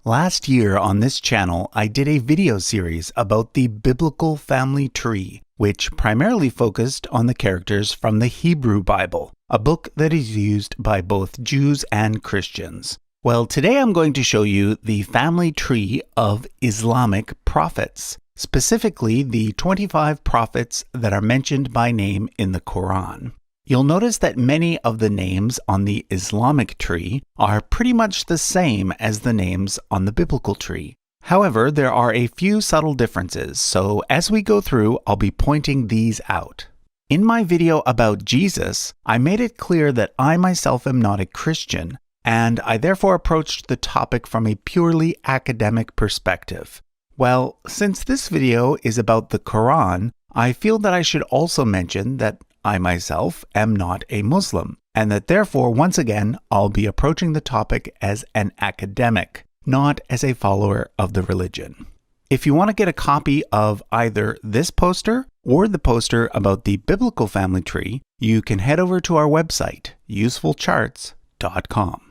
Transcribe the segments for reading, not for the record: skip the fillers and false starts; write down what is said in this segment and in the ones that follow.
Last year on this channel, I did a video series about the biblical family tree, which primarily focused on the characters from the Hebrew Bible, a book that is used by both Jews and Christians. Well, today I'm going to show you the family tree of Islamic prophets, specifically the 25 prophets that are mentioned by name in the Quran. You'll notice that many of the names on the Islamic tree are pretty much the same as the names on the biblical tree. However, there are a few subtle differences, so as we go through, I'll be pointing these out. In my video about Jesus, I made it clear that I myself am not a Christian, and I therefore approached the topic from a purely academic perspective. Well, since this video is about the Quran, I feel that I should also mention that I myself am not a Muslim, and that therefore, once again, I'll be approaching the topic as an academic, not as a follower of the religion. If you want to get a copy of either this poster or the poster about the biblical family tree, you can head over to our website, usefulcharts.com.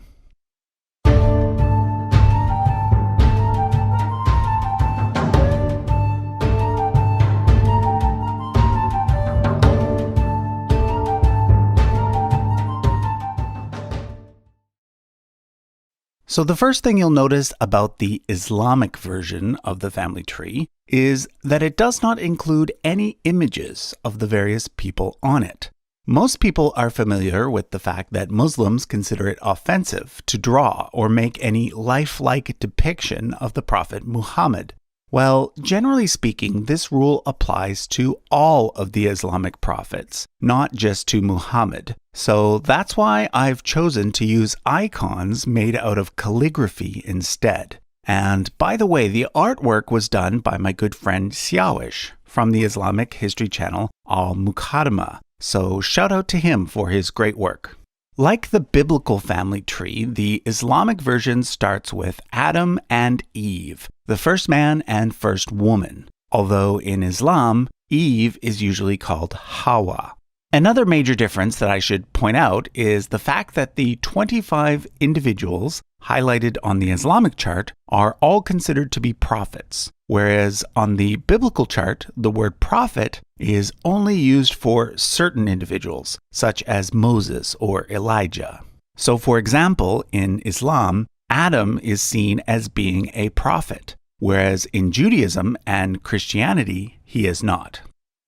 So the first thing you'll notice about the Islamic version of the family tree is that it does not include any images of the various people on it. Most people are familiar with the fact that Muslims consider it offensive to draw or make any lifelike depiction of the Prophet Muhammad. Well, generally speaking, this rule applies to all of the Islamic prophets, not just to Muhammad. So that's why I've chosen to use icons made out of calligraphy instead. And by the way, the artwork was done by my good friend Siawish from the Islamic history channel al-kurān. So shout out to him for his great work. Like the biblical family tree, the Islamic version starts with Adam and Eve, the first man and first woman, although in Islam, Eve is usually called Hawa. Another major difference that I should point out is the fact that the 25 individuals highlighted on the Islamic chart are all considered to be prophets, whereas on the biblical chart, the word prophet is only used for certain individuals, such as Moses or Elijah. So for example, in Islam, Adam is seen as being a prophet, whereas in Judaism and Christianity, he is not.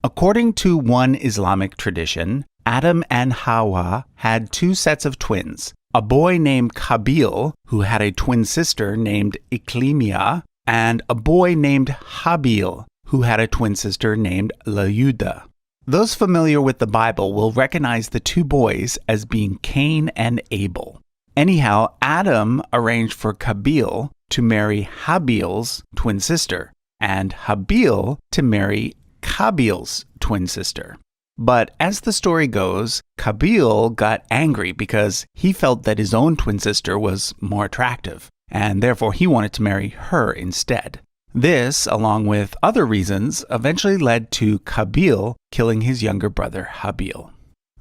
According to one Islamic tradition, Adam and Hawa had two sets of twins, a boy named Qabil, who had a twin sister named Iklimia, and a boy named Habil, who had a twin sister named Layuda. Those familiar with the Bible will recognize the two boys as being Cain and Abel. Anyhow, Adam arranged for Qabil to marry Habil's twin sister, and Habil to marry Qabil's twin sister. But as the story goes, Qabil got angry because he felt that his own twin sister was more attractive, and therefore he wanted to marry her instead. This, along with other reasons, eventually led to Qabil killing his younger brother Habil.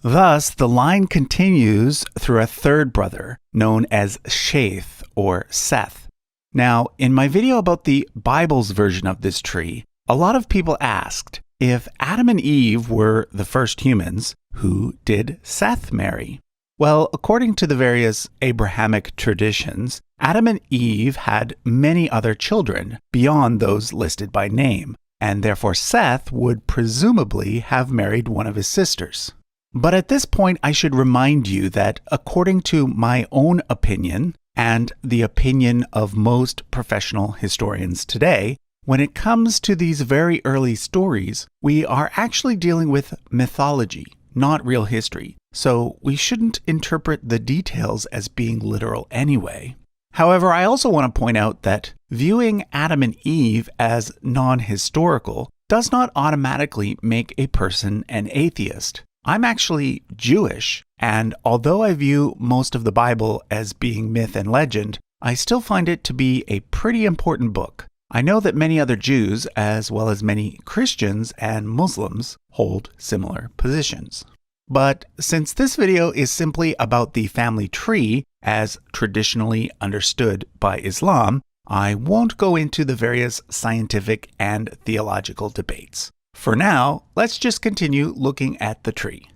Thus, the line continues through a third brother, known as Shaith or Seth. Now, in my video about the Bible's version of this tree, a lot of people asked, if Adam and Eve were the first humans, who did Seth marry? Well, according to the various Abrahamic traditions, Adam and Eve had many other children beyond those listed by name, and therefore Seth would presumably have married one of his sisters. But at this point, I should remind you that according to my own opinion, and the opinion of most professional historians today, when it comes to these very early stories, we are actually dealing with mythology, not real history, so we shouldn't interpret the details as being literal anyway. However, I also want to point out that viewing Adam and Eve as non-historical does not automatically make a person an atheist. I'm actually Jewish, and although I view most of the Bible as being myth and legend, I still find it to be a pretty important book. I know that many other Jews, as well as many Christians and Muslims, hold similar positions. But since this video is simply about the family tree, as traditionally understood by Islam, I won't go into the various scientific and theological debates. For now, let's just continue looking at the tree.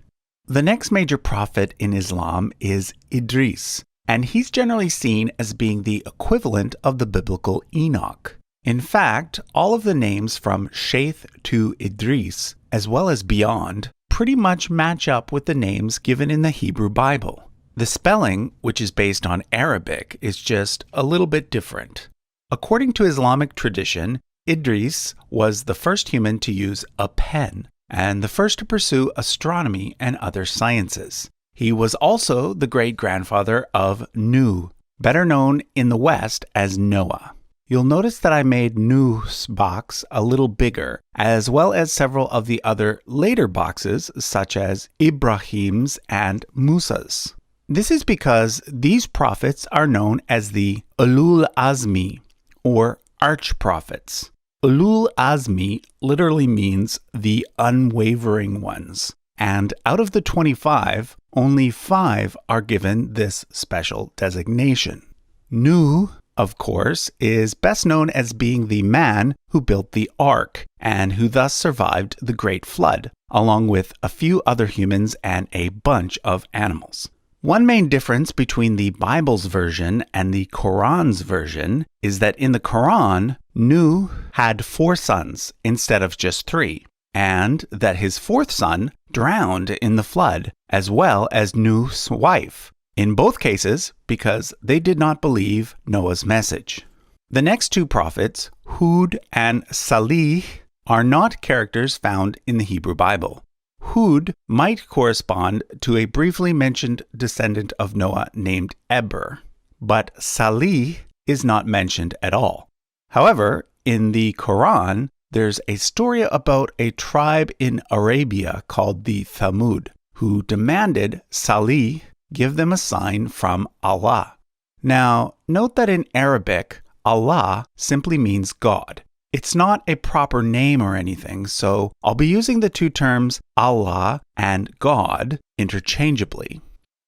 The next major prophet in Islam is Idris, and he's generally seen as being the equivalent of the biblical Enoch. In fact, all of the names from Shaith to Idris, as well as beyond, pretty much match up with the names given in the Hebrew Bible. The spelling, which is based on Arabic, is just a little bit different. According to Islamic tradition, Idris was the first human to use a pen and the first to pursue astronomy and other sciences. He was also the great-grandfather of Nuh, better known in the West as Noah. You'll notice that I made Nuh's box a little bigger, as well as several of the other later boxes, such as Ibrahim's and Musa's. This is because these prophets are known as the ulul azmi, or arch-prophets. Ulul azmi literally means the unwavering ones, and out of the 25, only 5 are given this special designation. Nuh, of course, is best known as being the man who built the ark and who thus survived the Great Flood, along with a few other humans and a bunch of animals. One main difference between the Bible's version and the Quran's version is that in the Quran, Nuh had 4 sons instead of just 3, and that his 4th son drowned in the flood, as well as Nuh's wife, in both cases because they did not believe Noah's message. The next 2 prophets, Hud and Salih, are not characters found in the Hebrew Bible. Hud might correspond to a briefly mentioned descendant of Noah named Eber, but Salih is not mentioned at all. However, in the Quran, there's a story about a tribe in Arabia called the Thamud, who demanded Salih give them a sign from Allah. Now, note that in Arabic, Allah simply means God. It's not a proper name or anything, so I'll be using the 2 terms Allah and God interchangeably.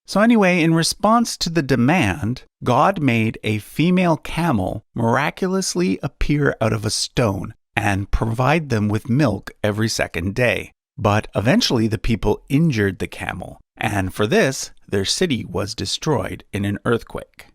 So anyway, in response to the demand, God made a female camel miraculously appear out of a stone and provide them with milk every second day. But eventually the people injured the camel, and for this, their city was destroyed in an earthquake.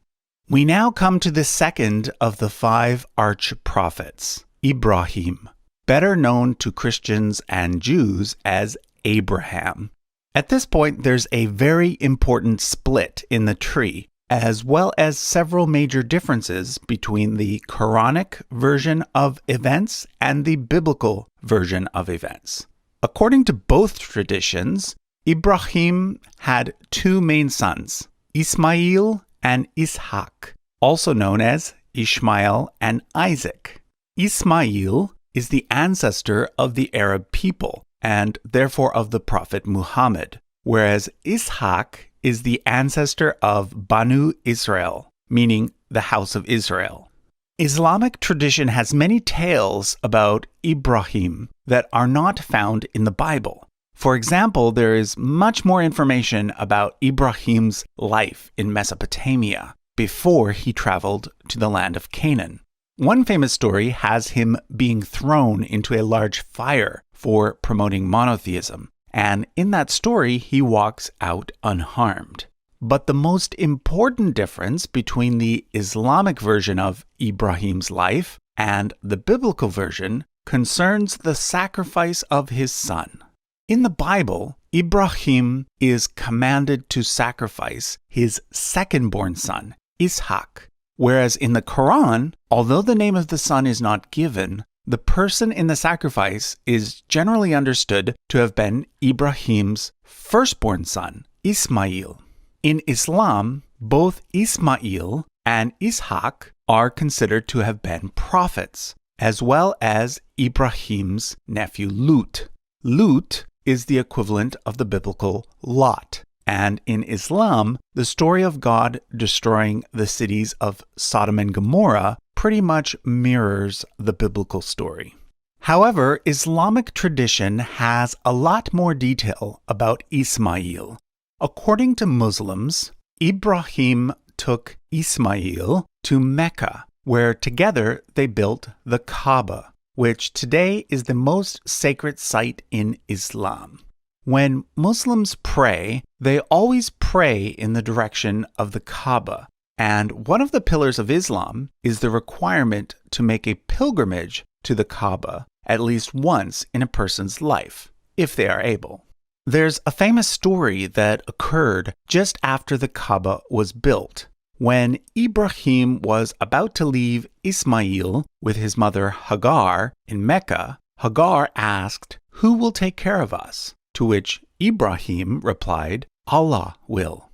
We now come to the second of the 5 arch-prophets, Ibrahim, better known to Christians and Jews as Abraham. At this point, there's a very important split in the tree, as well as several major differences between the Quranic version of events and the biblical version of events. According to both traditions, Ibrahim had 2 main sons, Ismail and Ishaq, also known as Ishmael and Isaac. Ismail is the ancestor of the Arab people, and therefore of the Prophet Muhammad, whereas Ishaq is the ancestor of Banu Israel, meaning the house of Israel. Islamic tradition has many tales about Ibrahim that are not found in the Bible. For example, there is much more information about Ibrahim's life in Mesopotamia before he traveled to the land of Canaan. One famous story has him being thrown into a large fire for promoting monotheism, and in that story he walks out unharmed. But the most important difference between the Islamic version of Ibrahim's life and the biblical version concerns the sacrifice of his son. In the Bible, Ibrahim is commanded to sacrifice his second-born son, Ishaq, whereas in the Quran, although the name of the son is not given, the person in the sacrifice is generally understood to have been Ibrahim's firstborn son, Ismail. In Islam, both Ismail and Ishaq are considered to have been prophets, as well as Ibrahim's nephew Lut. Lut is the equivalent of the biblical Lot. And in Islam, the story of God destroying the cities of Sodom and Gomorrah pretty much mirrors the biblical story. However, Islamic tradition has a lot more detail about Ismail. According to Muslims, Ibrahim took Ismail to Mecca, where together they built the Kaaba, which today is the most sacred site in Islam. When Muslims pray, they always pray in the direction of the Kaaba, and one of the pillars of Islam is the requirement to make a pilgrimage to the Kaaba at least once in a person's life, if they are able. There's a famous story that occurred just after the Kaaba was built. When Ibrahim was about to leave Ismail with his mother Hagar in Mecca, Hagar asked, "Who will take care of us?" To which Ibrahim replied, "Allah will."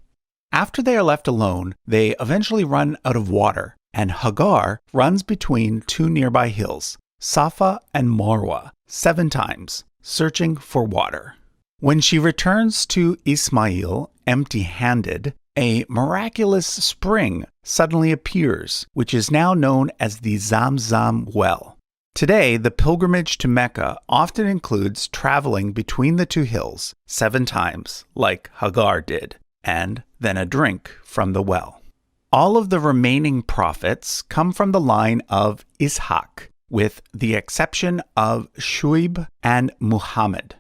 After they are left alone, they eventually run out of water, and Hagar runs between two nearby hills, Safa and Marwa, 7 times, searching for water. When she returns to Ismail empty-handed, a miraculous spring suddenly appears, which is now known as the Zamzam well. Today, the pilgrimage to Mecca often includes traveling between the two hills 7 times, like Hagar did, and then a drink from the well. All of the remaining prophets come from the line of Ishaq, with the exception of Shuaib and Muhammad.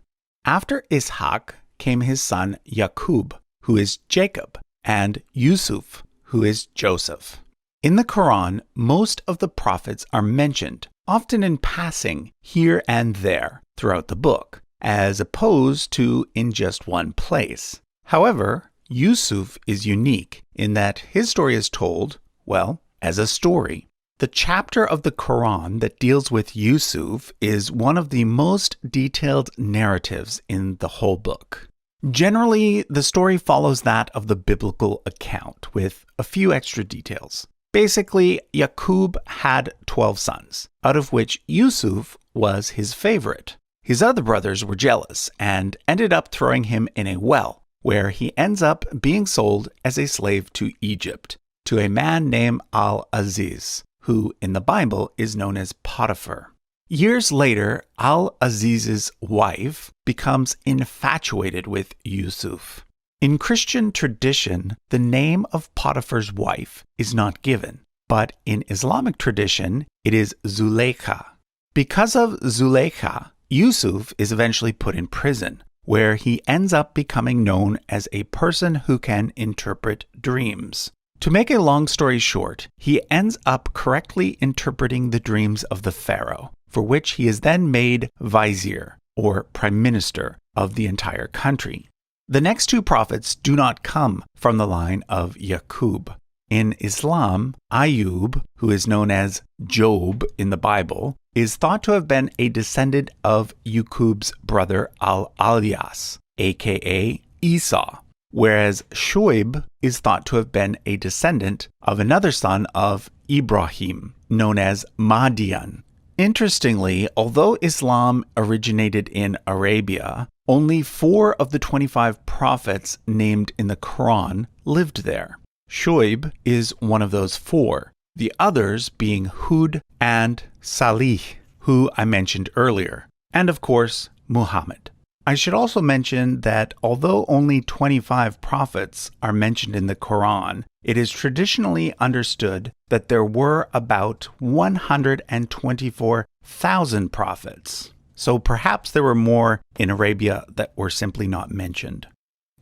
After Ishaq came his son Yaqub, who is Jacob, and Yusuf, who is Joseph. In the Quran, most of the prophets are mentioned, often in passing here and there throughout the book, as opposed to in just one place. However, Yusuf is unique in that his story is told, well, as a story. The chapter of the Quran that deals with Yusuf is one of the most detailed narratives in the whole book. Generally, the story follows that of the biblical account, with a few extra details. Basically, Yaqub had 12 sons, out of which Yusuf was his favorite. His other brothers were jealous and ended up throwing him in a well, where he ends up being sold as a slave to Egypt, to a man named Al-Aziz, who in the Bible is known as Potiphar. Years later, Al-Aziz's wife becomes infatuated with Yusuf. In Christian tradition, the name of Potiphar's wife is not given, but in Islamic tradition, it is Zulaykha. Because of Zulaykha, Yusuf is eventually put in prison, where he ends up becoming known as a person who can interpret dreams. To make a long story short, he ends up correctly interpreting the dreams of the pharaoh, for which he is then made vizier, or prime minister, of the entire country. The next 2 prophets do not come from the line of Yaqub. In Islam, Ayub, who is known as Job in the Bible, is thought to have been a descendant of Yaqub's brother Al-Alyas, aka Esau, whereas Shuaib is thought to have been a descendant of another son of Ibrahim, known as Madian. Interestingly, although Islam originated in Arabia, only 4 of the 25 prophets named in the Quran lived there. Shuaib is one of those 4, the others being Hud and Salih, who I mentioned earlier, and of course, Muhammad. I should also mention that although only 25 prophets are mentioned in the Quran, it is traditionally understood that there were about 124,000 prophets. So perhaps there were more in Arabia that were simply not mentioned.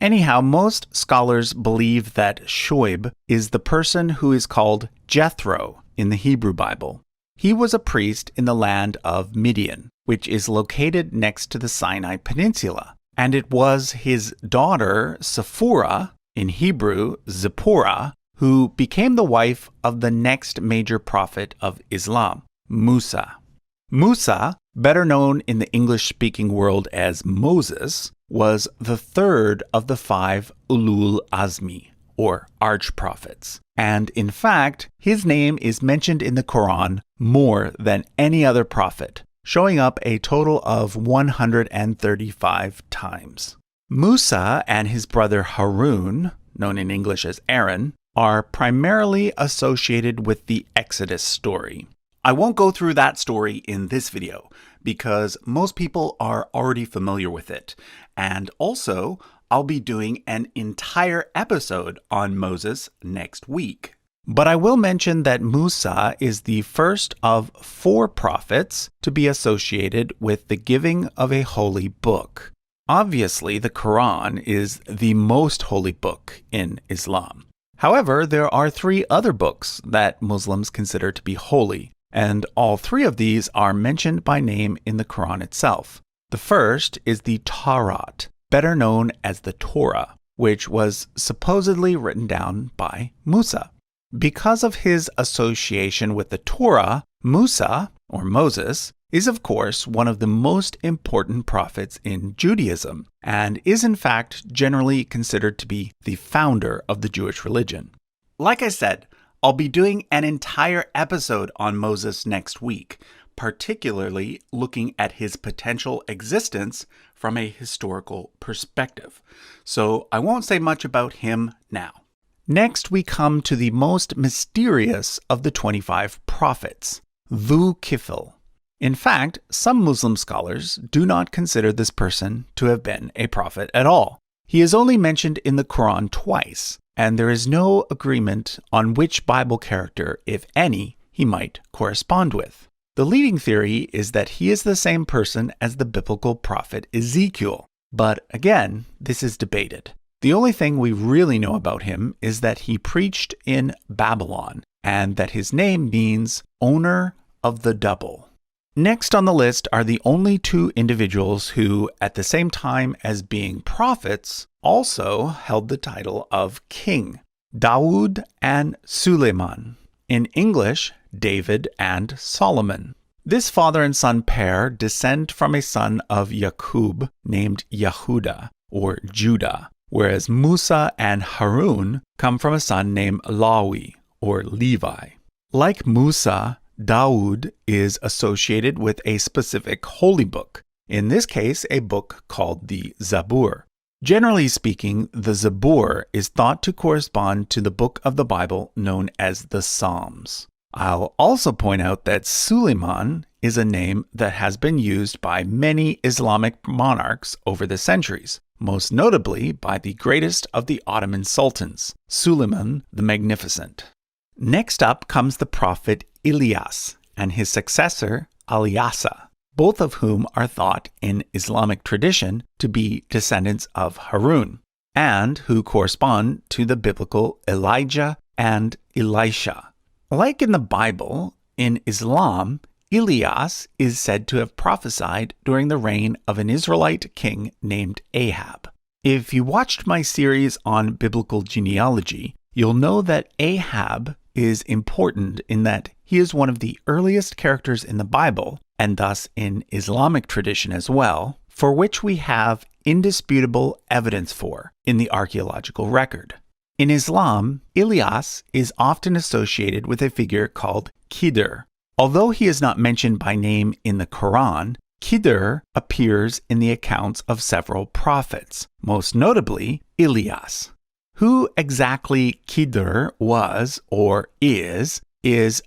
Anyhow, most scholars believe that Shuaib is the person who is called Jethro in the Hebrew Bible. He was a priest in the land of Midian, which is located next to the Sinai Peninsula, and it was his daughter Sephora, in Hebrew Zipporah, who became the wife of the next major prophet of Islam, Musa. Musa, better known in the English-speaking world as Moses, was the 3rd of the 5 Ulul Azmi, or arch-prophets. And in fact, his name is mentioned in the Quran more than any other prophet, showing up a total of 135 times. Musa and his brother Harun, known in English as Aaron, are primarily associated with the Exodus story. I won't go through that story in this video because most people are already familiar with it. And also, I'll be doing an entire episode on Moses next week. But I will mention that Musa is the first of 4 prophets to be associated with the giving of a holy book. Obviously, the Quran is the most holy book in Islam. However, there are 3 other books that Muslims consider to be holy, and all 3 of these are mentioned by name in the Quran itself. The first is the Tawrat, better known as the Torah, which was supposedly written down by Musa. Because of his association with the Torah, Musa, or Moses, is of course one of the most important prophets in Judaism, and is in fact generally considered to be the founder of the Jewish religion. Like I said, I'll be doing an entire episode on Moses next week, particularly looking at his potential existence from a historical perspective. So I won't say much about him now. Next, we come to the most mysterious of the 25 prophets, Dhu Kifl. In fact, some Muslim scholars do not consider this person to have been a prophet at all. He is only mentioned in the Quran twice, and there is no agreement on which Bible character, if any, he might correspond with. The leading theory is that he is the same person as the biblical prophet Ezekiel, but again, this is debated. The only thing we really know about him is that he preached in Babylon, and that his name means owner of the double. Next on the list are the only 2 individuals who, at the same time as being prophets, also held the title of king, Dawood and Suleiman. In English, David and Solomon. This father and son pair descend from a son of Yaqub named Yahuda, or Judah, whereas Musa and Harun come from a son named Lawi, or Levi. Like Musa, Dawood is associated with a specific holy book, in this case a book called the Zabur. Generally speaking, the Zabur is thought to correspond to the book of the Bible known as the Psalms. I'll also point out that Suleiman is a name that has been used by many Islamic monarchs over the centuries, most notably by the greatest of the Ottoman sultans, Suleiman the Magnificent. Next up comes the prophet Ilyas and his successor Ilyasa, both of whom are thought in Islamic tradition to be descendants of Harun, and who correspond to the biblical Elijah and Elisha. Like in the Bible, in Islam, Ilyas is said to have prophesied during the reign of an Israelite king named Ahab. If you watched my series on biblical genealogy, you'll know that Ahab is important in that he is one of the earliest characters in the Bible, and thus in Islamic tradition as well, for which we have indisputable evidence for in the archaeological record. In Islam, Ilyas is often associated with a figure called Khidr. Although he is not mentioned by name in the Quran, Khidr appears in the accounts of several prophets, most notably Ilyas. Who exactly Khidr was or is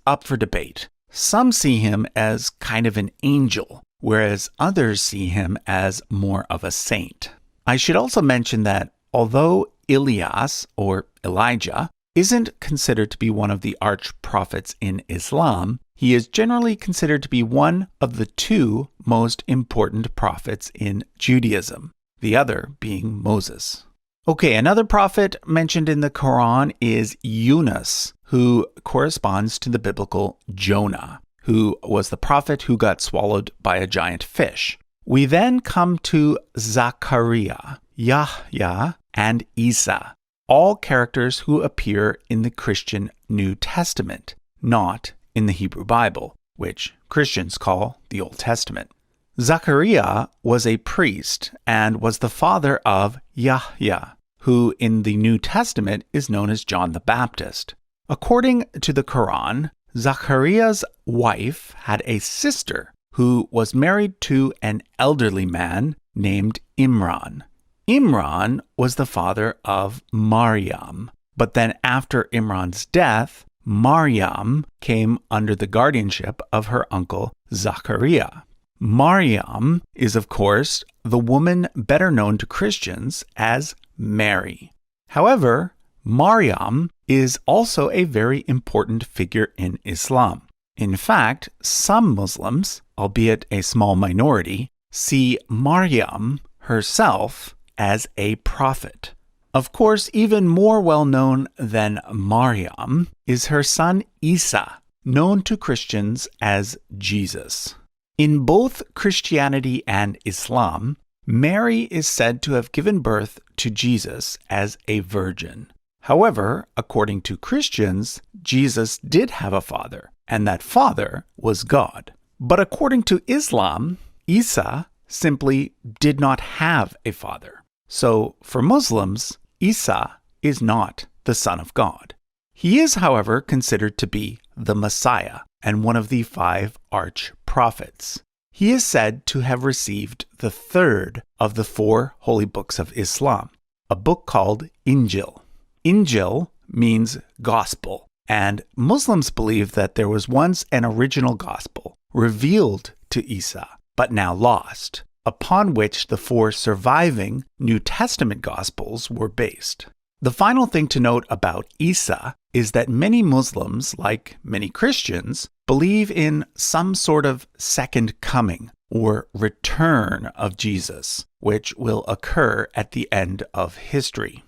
up for debate. Some see him as kind of an angel, whereas others see him as more of a saint. I should also mention that although Ilyas, or Elijah, isn't considered to be one of the arch-prophets in Islam, he is generally considered to be one of the 2 most important prophets in Judaism, the other being Moses. Okay, another prophet mentioned in the Quran is Yunus, who corresponds to the biblical Jonah, who was the prophet who got swallowed by a giant fish. We then come to Zachariah, Yahya, and Isa, all characters who appear in the Christian New Testament, not in the Hebrew Bible, which Christians call the Old Testament. Zachariah was a priest and was the father of Yahya, who in the New Testament is known as John the Baptist. According to the Quran, Zachariah's wife had a sister who was married to an elderly man named Imran. Imran was the father of Maryam, but then after Imran's death, Maryam came under the guardianship of her uncle Zachariah. Maryam is, of course, the woman better known to Christians as Mary. However, Maryam is also a very important figure in Islam. In fact, some Muslims, albeit a small minority, see Maryam herself as a prophet. Of course, even more well-known than Maryam is her son Isa, known to Christians as Jesus. In both Christianity and Islam, Mary is said to have given birth to Jesus as a virgin. However, according to Christians, Jesus did have a father, and that father was God. But according to Islam, Isa simply did not have a father. So for Muslims, Isa is not the Son of God. He is, however, considered to be the Messiah and one of the 5 arch-prophets. He is said to have received the 3rd of the 4 holy books of Islam, a book called Injil. Injil means gospel, and Muslims believe that there was once an original gospel revealed to Isa, but now lost, upon which the 4 surviving New Testament Gospels were based. The final thing to note about Isa is that many Muslims, like many Christians, believe in some sort of second coming or return of Jesus, which will occur at the end of history.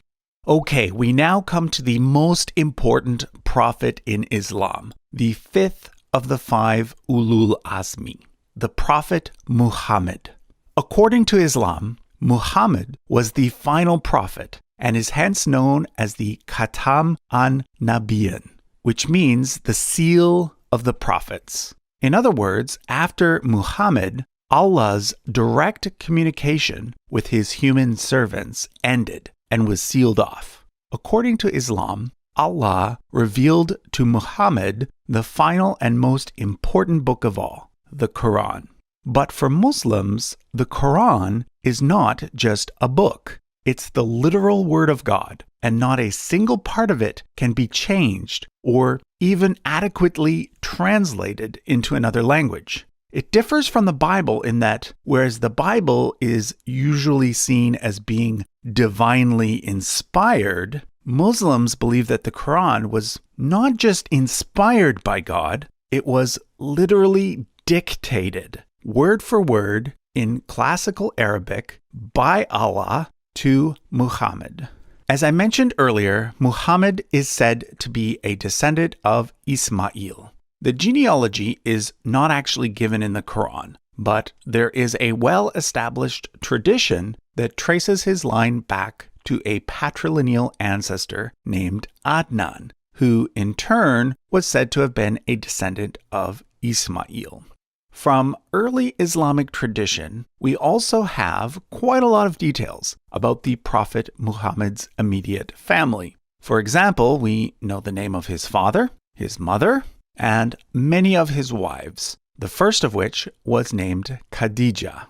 Okay, we now come to the most important prophet in Islam, the 5th of the 5 Ulul Azmi, the Prophet Muhammad. According to Islam, Muhammad was the final prophet and is hence known as the Khatam an-Nabiyyin, which means the seal of the prophets. In other words, after Muhammad, Allah's direct communication with his human servants ended and was sealed off. According to Islam, Allah revealed to Muhammad the final and most important book of all, the Quran. But for Muslims, the Quran is not just a book. It's the literal word of God, and not a single part of it can be changed or even adequately translated into another language. It differs from the Bible in that, whereas the Bible is usually seen as being divinely inspired, Muslims believe that the Quran was not just inspired by God, it was literally dictated, word for word, in classical Arabic by Allah to Muhammad. As I mentioned earlier, Muhammad is said to be a descendant of Ismail. The genealogy is not actually given in the Quran, but there is a well-established tradition that traces his line back to a patrilineal ancestor named Adnan, who in turn was said to have been a descendant of Ismail. From early Islamic tradition, we also have quite a lot of details about the Prophet Muhammad's immediate family. For example, we know the name of his father, his mother, and many of his wives, the first of which was named Khadija.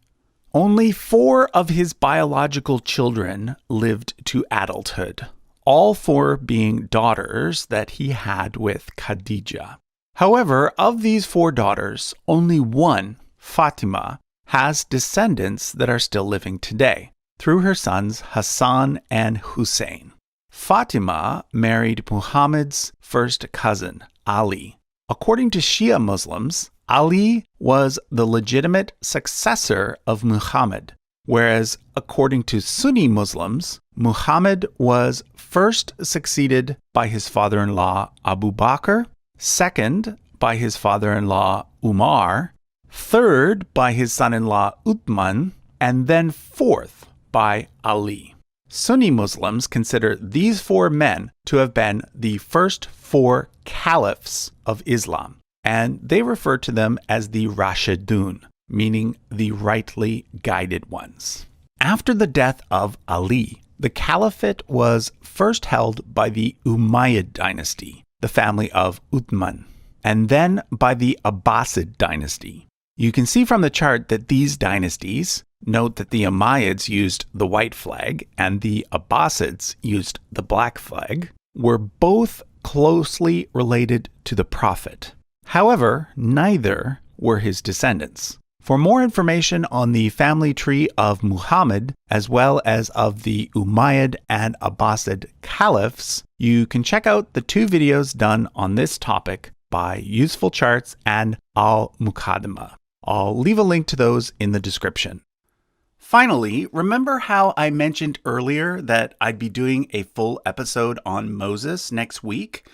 Only 4 of his biological children lived to adulthood, all 4 being daughters that he had with Khadija. However, of these 4 daughters, only one, Fatima, has descendants that are still living today, through her sons Hassan and Hussein. Fatima married Muhammad's first cousin, Ali. According to Shia Muslims, Ali was the legitimate successor of Muhammad, whereas according to Sunni Muslims, Muhammad was first succeeded by his father-in-law Abu Bakr, second by his father-in-law Umar, third by his son-in-law Uthman, and then fourth by Ali. Sunni Muslims consider these 4 men to have been the first 4 caliphs of Islam, and they refer to them as the Rashidun, meaning the rightly guided ones. After the death of Ali, the caliphate was first held by the Umayyad dynasty, the family of Uthman, and then by the Abbasid dynasty. You can see from the chart that these dynasties, note that the Umayyads used the white flag and the Abbasids used the black flag, were both closely related to the Prophet. However, neither were his descendants. For more information on the family tree of Muhammad, as well as of the Umayyad and Abbasid caliphs, you can check out the 2 videos done on this topic by Useful Charts and al-Muqaddimah. I'll leave a link to those in the description. Finally, remember how I mentioned earlier that I'd be doing a full episode on Moses next week?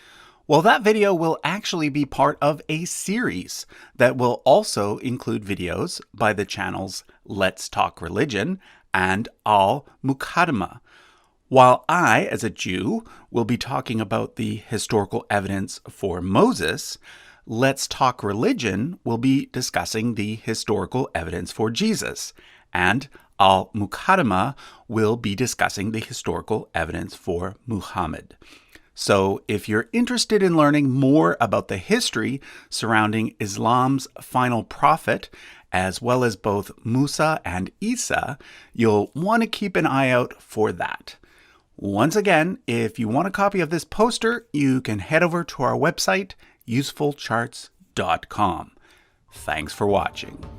Well, that video will actually be part of a series that will also include videos by the channels Let's Talk Religion and al-Muqaddimah. While I, as a Jew, will be talking about the historical evidence for Moses, Let's Talk Religion will be discussing the historical evidence for Jesus, and al-Muqaddimah will be discussing the historical evidence for Muhammad. So if you're interested in learning more about the history surrounding Islam's final prophet, as well as both Musa and Isa, you'll want to keep an eye out for that. Once again, if you want a copy of this poster, you can head over to our website, usefulcharts.com. Thanks for watching.